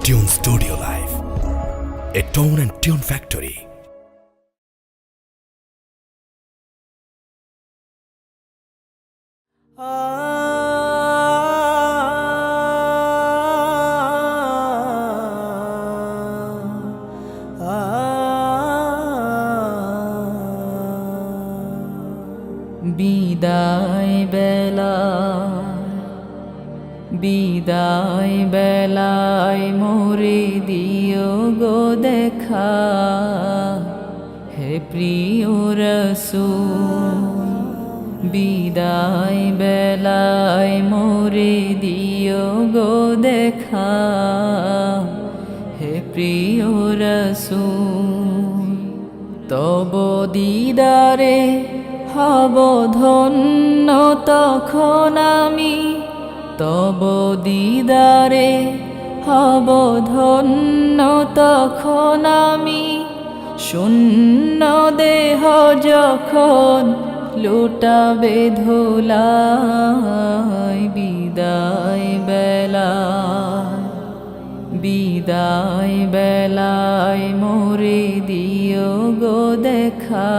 Tune Studio Live, a tone and tune factory. বিদায় বেলায় মোরে দিও গো দেখা, হে প্রিয় রাসূল। বিদায় বেলায় মোরে দিও গো দেখা, হে প্রিয় রাসূল। তব দিদারে হব ধন্য তখন আমি, তব দিদারে হব ধন্য তখন আমি। শূন্য দেহ যখন লুটাবে ধুলায়, বিদায় বেলায়, বিদায় বেলায় মোরে দিও গো দেখা,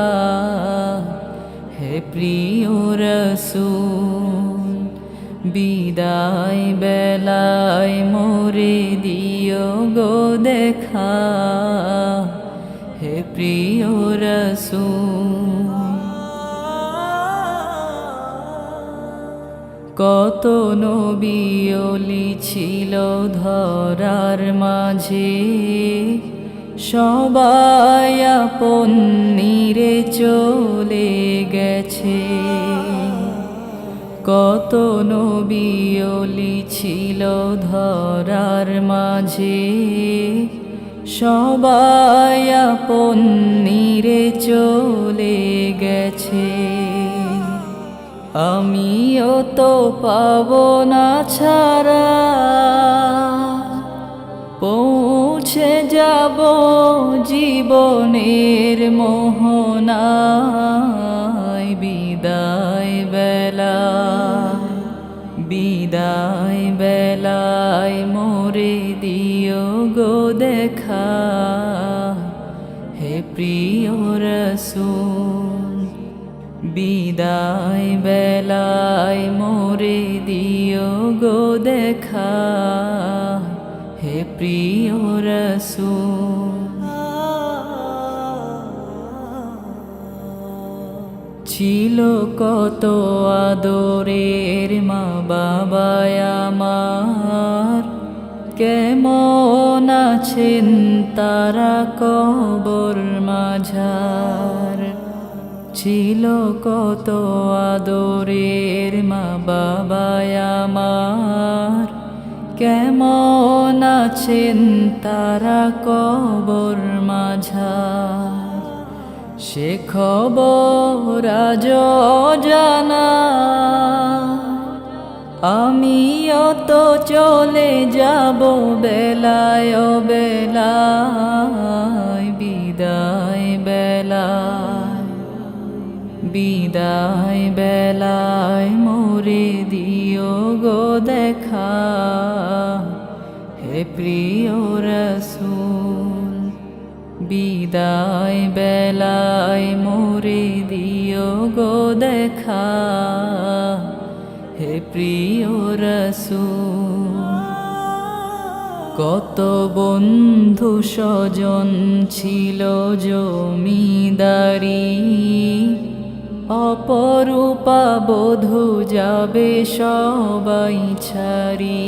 হে প্রিয় রাসূল। বিদায় বেলায় মোরে দিও গো দেখা, হে প্রিয় রাসূল। কত নবী ওলি ছিল ধরার মাঝে, সবাই আপন নিরে চলে গেছে। কত নবী ওলি ছিল ধরার মাঝে, সবাই আপন নিরে চলে গেছে। আমিও তো পাব না ছাড়া, পৌঁছে যাব জীবনের মোহনায়। বিদায় বেলায়, বিদায় বেলায় মোরে দিও গো দেখা, হে প্রিয় রাসূল। বিদায় বেলায় মোরে দিও গো দেখা, হে প্রিয় রাসূল। ছিল কত আদরের মা বাবায় আমার, কেমন আছেন তারা কবর মাঝার। ছিল কত আদরের মা বাবায় আমার, কেমন আছেন তারা কবর মাঝার। সে খবর আজ অজানা, আমিও তো চলে যাব বেলায় বেলায়। বিদায় বেলায়, বিদায় বেলায় মোরে দিও গো দেখা, হে প্রিয় রাসূল। বিদায় বেলায় মোরে দিও গো দেখা, হে প্রিয় রাসূল। কত বন্ধু স্বজন ছিল জমিদারি, অপরূপা বধূ যাবে সবাই ছাড়ি।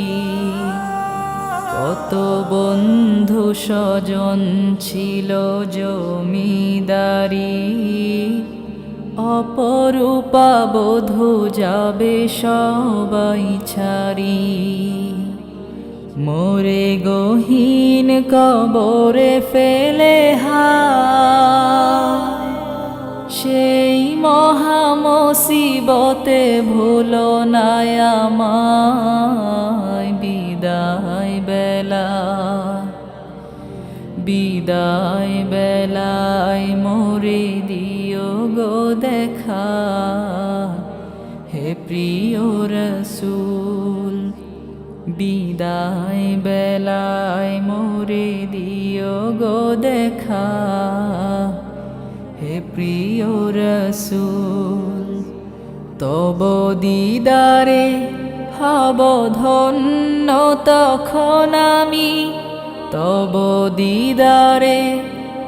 কত বন্ধু স্বজন ছিল জমিদারি, অপরূপা বধূ যাবে সবাই ছাড়ি। মোরে গহীন কবরে ফেলে হায়, সেই মহা মুসিবতে ভুলো না আমায়। বিদায় বেলায়, বিদায় বেলায় মোরে দিও গো দেখা, হে প্রিয় রাসূল। বিদায় বেলায় মোরে দিও গো দেখা, হে প্রিয় রসূল তব দিদারে হব ধন্য তখন আমি, তব দিদারে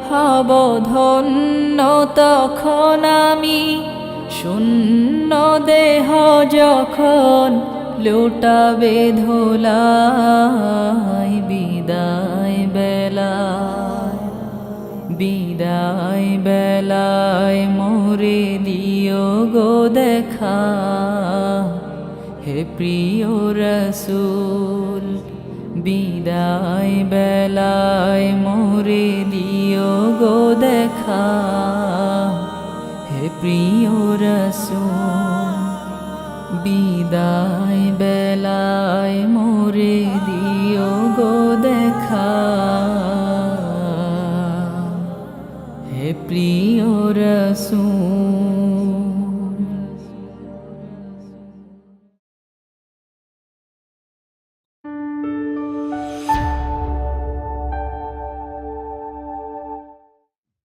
হব ধন্য তখন আমি, শূন্য দেহ যখন লুটাবে ধুলাই, বিদায় বেলায় বিদায় বেলায় মোরে দিও গো দেখা, হে প্রিয় রসূল বিদায় বেলায় মোরে দিও গো দেখা, হে প্রিয় রসূল বিদায় বেলায় মোরে দিও গো দেখা, হে প্রিয় রসূল।